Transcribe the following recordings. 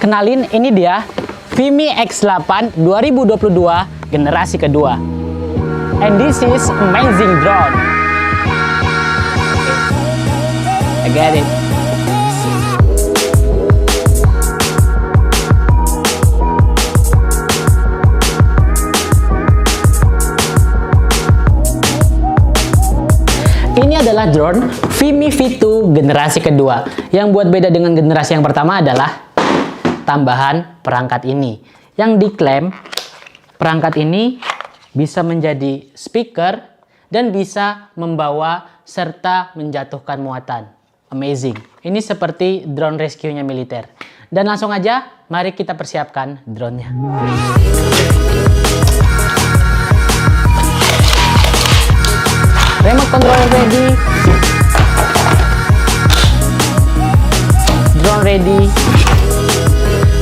kenalin, ini dia Vimy X8 2022 generasi kedua. And this is amazing drone. I get it. Ini adalah drone Vimy V2 generasi kedua. Yang buat beda dengan generasi yang pertama adalah tambahan perangkat ini. Yang diklaim perangkat ini bisa menjadi speaker dan bisa membawa serta menjatuhkan muatan. Amazing. Ini seperti drone rescue-nya militer. Dan langsung aja, mari kita persiapkan drone-nya. Remote control ready, drone ready.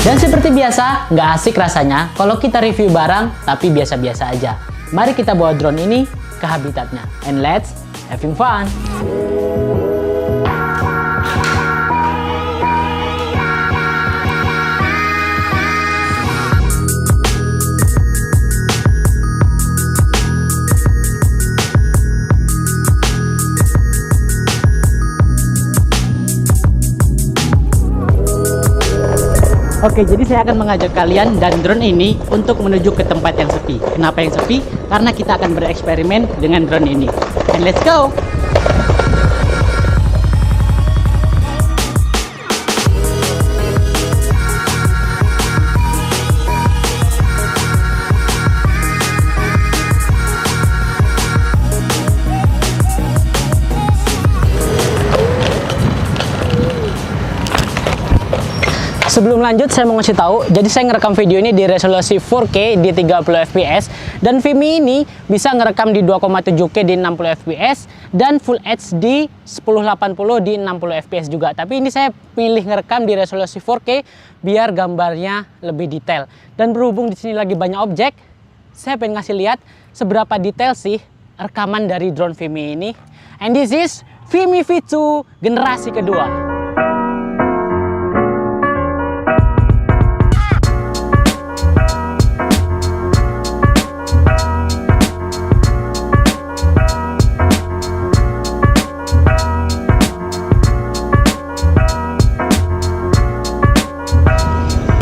Dan seperti biasa, nggak asik rasanya kalau kita review barang tapi biasa-biasa aja. Mari kita bawa drone ini ke habitatnya, and let's having fun. Oke, jadi saya akan mengajak kalian dan drone ini untuk menuju ke tempat yang sepi. Kenapa yang sepi? Karena kita akan bereksperimen dengan drone ini. And let's go! Sebelum lanjut, saya mau ngasih tahu, jadi saya ngerekam video ini di resolusi 4K di 30 fps, dan Vimy ini bisa ngerekam di 2,7K di 60 fps, dan Full HD 1080 di 60 fps juga. Tapi ini saya pilih ngerekam di resolusi 4K biar gambarnya lebih detail. Dan berhubung di sini lagi banyak objek, saya pengen ngasih lihat seberapa detail sih rekaman dari drone Vimy ini. And this is Vimy V2 generasi kedua.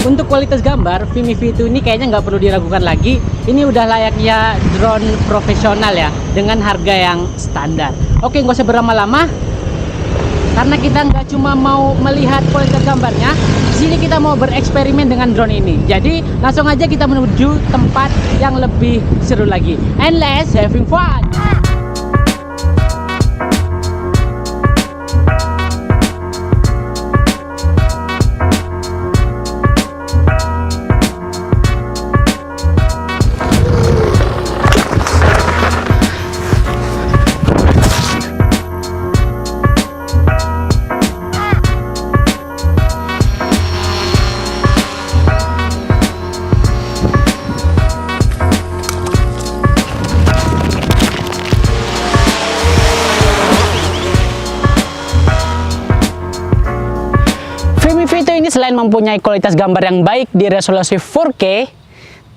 Untuk kualitas gambar, Vimy V2 ini kayaknya nggak perlu diragukan lagi. Ini udah layaknya drone profesional ya, dengan harga yang standar. Oke, nggak usah berlama-lama, karena kita nggak cuma mau melihat kualitas gambarnya, di sini kita mau bereksperimen dengan drone ini. Jadi langsung aja kita menuju tempat yang lebih seru lagi. And let's having fun! Ini selain mempunyai kualitas gambar yang baik di resolusi 4K,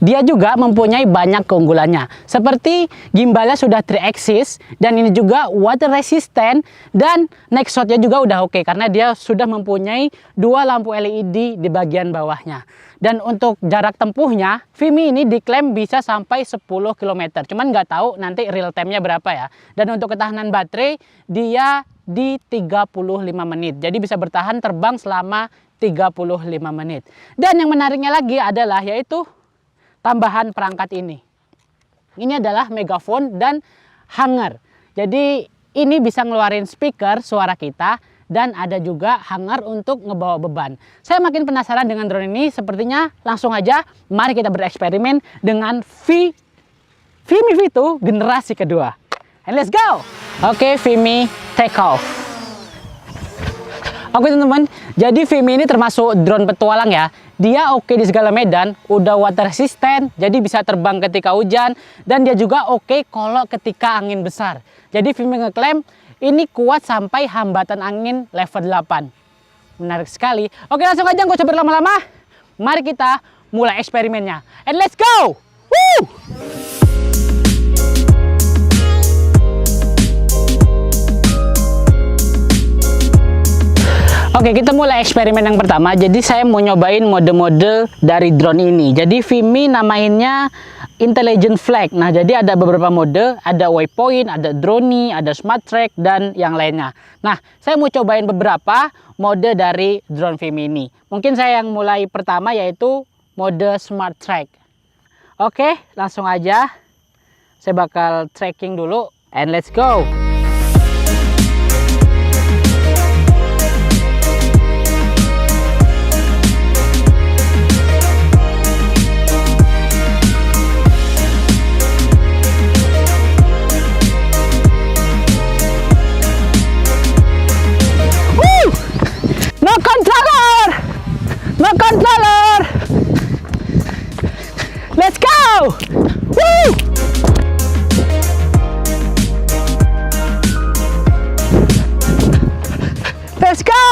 dia juga mempunyai banyak keunggulannya. Seperti gimbalnya sudah 3-axis, dan ini juga water resistant, dan next shotnya juga udah oke karena dia sudah mempunyai dua lampu LED di bagian bawahnya. Dan untuk jarak tempuhnya, Vimy ini diklaim bisa sampai 10 km. Cuman nggak tahu nanti real time-nya berapa ya. Dan untuk ketahanan baterai, dia di 35 menit. Jadi bisa bertahan terbang selama 35 menit. Dan yang menariknya lagi adalah yaitu tambahan perangkat ini. Ini adalah megaphone dan hanger. Jadi ini bisa ngeluarin speaker suara kita, dan ada juga hanger untuk ngebawa beban. Saya makin penasaran dengan drone ini. Sepertinya langsung aja mari kita bereksperimen dengan Vimy V2 generasi kedua. And let's go! Oke, Vimy take off. Oke teman-teman, jadi Vimy ini termasuk drone petualang ya. Dia oke di segala medan, udah water resistant, jadi bisa terbang ketika hujan, dan dia juga oke kalau ketika angin besar. Jadi Vimy ngeklaim ini kuat sampai hambatan angin level 8. Menarik sekali. Oke, langsung aja, nggak usah berlama-lama. Mari kita mulai eksperimennya. And let's go! Woo! Oke, kita mulai eksperimen yang pertama. Jadi saya mau nyobain mode-mode dari drone ini. Jadi Vimy namainnya Intelligent Flight. Nah, jadi ada beberapa mode, ada waypoint, ada drone, ada smart track, dan yang lainnya. Nah, saya mau cobain beberapa mode dari drone Vimy ini. Mungkin saya yang mulai pertama yaitu mode smart track. Oke, langsung aja. Saya bakal tracking dulu, and let's go. No controller! Let's go! Woo! Let's go!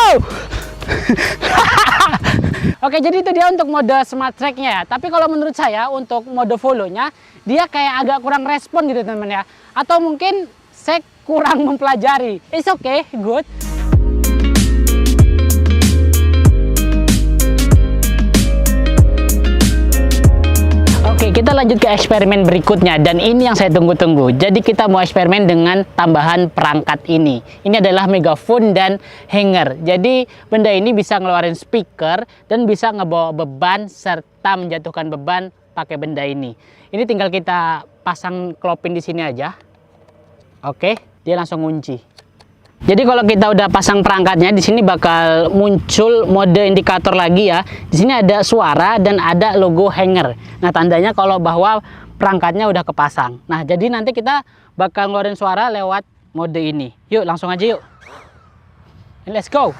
Oke, jadi itu dia untuk mode smart track-nya ya. Tapi kalau menurut saya untuk mode follow-nya dia kayak agak kurang respon gitu teman-teman ya. Atau mungkin saya kurang mempelajari. It's okay, good. Oke, kita lanjut ke eksperimen berikutnya, dan ini yang saya tunggu-tunggu. Jadi kita mau eksperimen dengan tambahan perangkat ini. Ini adalah megaphone dan hanger. Jadi benda ini bisa ngeluarin speaker dan bisa ngebawa beban serta menjatuhkan beban pakai benda ini. Ini tinggal kita pasang klopin di sini aja. Oke, dia langsung ngunci. Jadi kalau kita udah pasang perangkatnya, di sini bakal muncul mode indikator lagi ya. Di sini ada suara dan ada logo hanger. Nah, tandanya kalau bahwa perangkatnya udah kepasang. Nah, jadi nanti kita bakal ngeluarin suara lewat mode ini. Yuk, langsung aja yuk. And let's go.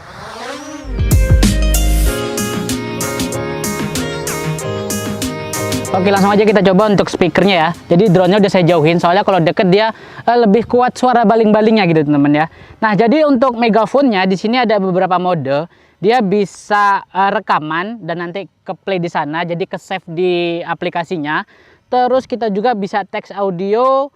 Oke, langsung aja kita coba untuk speakernya ya. Jadi drone-nya udah saya jauhin, soalnya kalau deket dia lebih kuat suara baling-balingnya gitu teman-teman ya. Nah, jadi untuk megaphone-nya di sini ada beberapa mode. Dia bisa rekaman dan nanti ke play di sana, jadi ke save di aplikasinya. Terus kita juga bisa teks audio,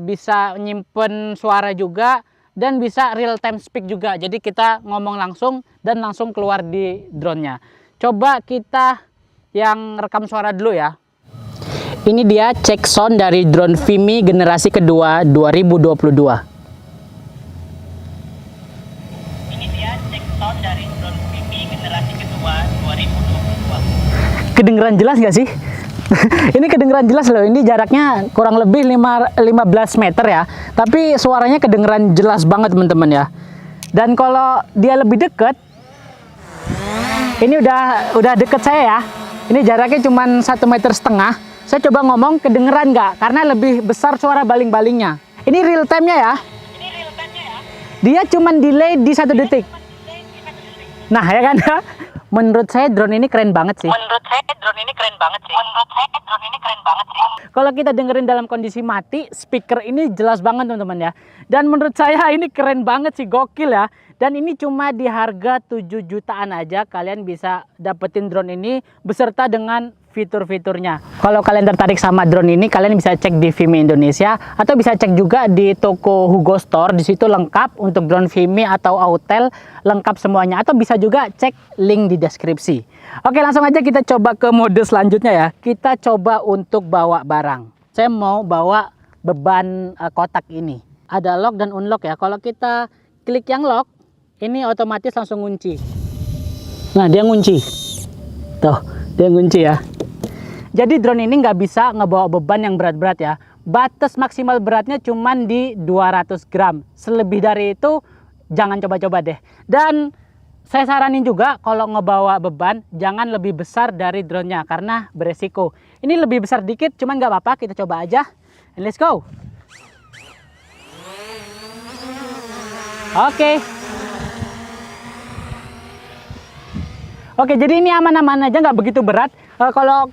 bisa nyimpen suara juga, dan bisa real time speak juga. Jadi kita ngomong langsung dan langsung keluar di drone-nya. Coba kita yang rekam suara dulu ya. Ini dia cek sound dari drone Vimy generasi kedua 2022. Ini dia cek sound dari drone Vimy generasi kedua 2022. Kedengeran jelas nggak sih? Ini kedengeran jelas loh. Ini jaraknya kurang lebih 15 meter ya. Tapi suaranya kedengeran jelas banget teman-teman ya. Dan kalau dia lebih deket, ini udah deket saya ya. Ini jaraknya cuma 1,5 meter. Saya coba ngomong kedengeran nggak? Karena lebih besar suara baling-balingnya. Ini real time-nya ya. Dia cuma delay di 1 detik. Nah, ya kan? Menurut saya drone ini keren banget sih. Kalau kita dengerin dalam kondisi mati, speaker ini jelas banget teman-teman ya. Dan menurut saya ini keren banget sih, gokil ya. Dan ini cuma di harga 7 jutaan aja kalian bisa dapetin drone ini beserta dengan fitur-fiturnya. Kalau kalian tertarik sama drone ini, kalian bisa cek di Vimy Indonesia atau bisa cek juga di toko Hugo Store. Di situ lengkap untuk drone Vimy atau Autel, lengkap semuanya. Atau bisa juga cek link di deskripsi. Oke, langsung aja kita coba ke mode selanjutnya ya. Kita coba untuk bawa barang. Saya mau bawa beban kotak ini. Ada lock dan unlock ya. Kalau kita klik yang lock, ini otomatis langsung ngunci. Nah, dia ngunci. Tuh, dia ngunci ya. Jadi drone ini nggak bisa ngebawa beban yang berat-berat ya. Batas maksimal beratnya cuma di 200 gram. Selebih dari itu jangan coba-coba deh. Dan saya saranin juga kalau ngebawa beban jangan lebih besar dari drone-nya karena beresiko. Ini lebih besar dikit, cuman nggak apa-apa, kita coba aja. And let's go. Oke. Oke, jadi ini aman-aman aja, nggak begitu berat. Kalau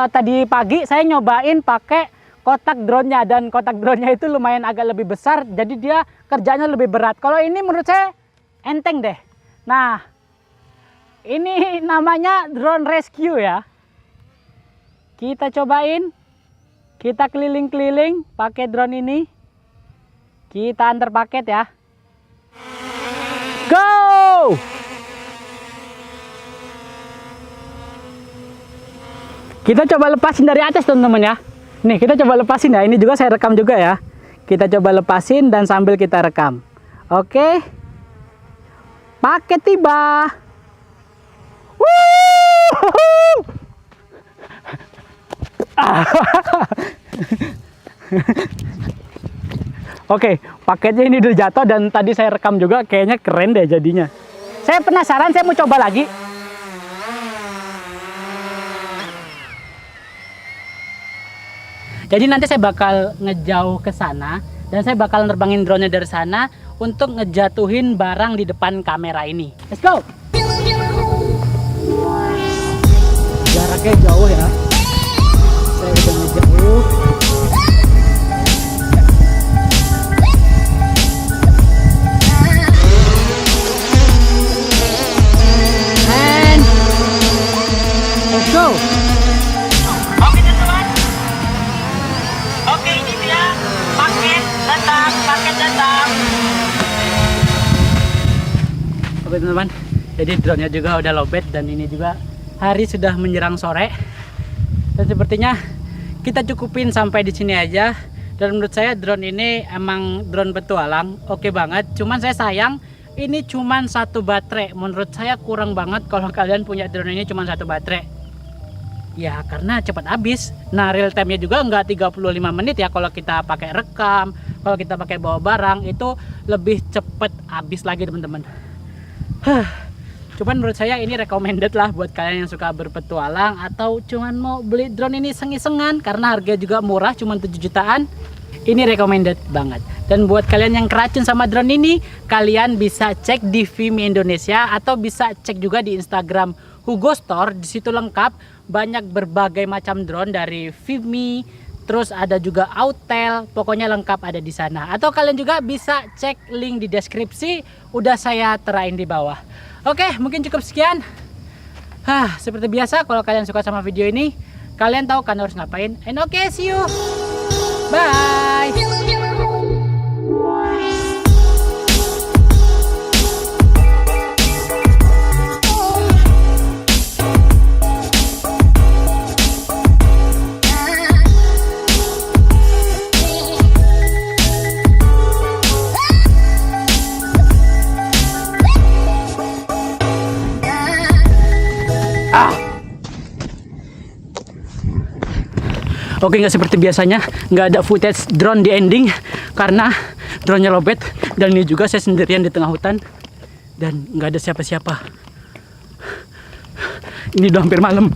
tadi pagi saya nyobain pakai kotak drone-nya, dan kotak drone-nya itu lumayan agak lebih besar, jadi dia kerjanya lebih berat. Kalau ini menurut saya enteng deh. Nah, Ini namanya drone rescue ya. Kita cobain. Kita keliling-keliling pakai drone ini. Kita antar paket ya. Go! Kita coba lepasin dari atas teman-teman ya. Nih kita coba lepasin ya. Ini juga saya rekam juga ya. Kita coba lepasin dan sambil kita rekam. Oke. Paket tiba. Oke, paketnya ini udah jatuh dan tadi saya rekam juga, kayaknya keren deh jadinya. Saya penasaran, saya mau coba lagi. Jadi nanti saya bakal ngejauh ke sana dan saya bakal nerbangin drone-nya dari sana untuk ngejatuhin barang di depan kamera ini. Let's go. Jaraknya jauh ya. Saya udah ngejauh. And let's go. Oke teman-teman. Oke, ini dia paket datang. Oke teman-teman. Jadi drone-nya juga udah lowbat dan ini juga hari sudah menjelang sore. Dan sepertinya kita cukupin sampai di sini aja. Dan menurut saya drone ini emang drone petualang, oke banget. Cuman saya sayang ini cuman satu baterai. Menurut saya kurang banget kalau kalian punya drone ini cuman satu baterai. Ya karena cepat habis. Nah real time-nya juga nggak 35 menit ya kalau kita pakai rekam. Kalau kita pakai bawa barang itu lebih cepet habis lagi teman-teman. Cuman menurut saya ini recommended lah buat kalian yang suka berpetualang atau cuman mau beli drone ini iseng-isengan karena harga juga murah, cuman 7 jutaan. Ini recommended banget. Dan buat kalian yang keracun sama drone ini, kalian bisa cek di Vimy Indonesia atau bisa cek juga di Instagram Hugo Store. Di situ lengkap, banyak berbagai macam drone dari Vimy, terus ada juga Autel, pokoknya lengkap ada di sana. Atau kalian juga bisa cek link di deskripsi, udah saya terain di bawah. Oke, mungkin cukup sekian. Seperti biasa, kalau kalian suka sama video ini, kalian tahu kan harus ngapain. And okay, see you. Bye. Oke, nggak seperti biasanya, nggak ada footage drone di ending karena drone-nya lowbat dan ini juga saya sendirian di tengah hutan dan nggak ada siapa-siapa. Ini udah hampir malam.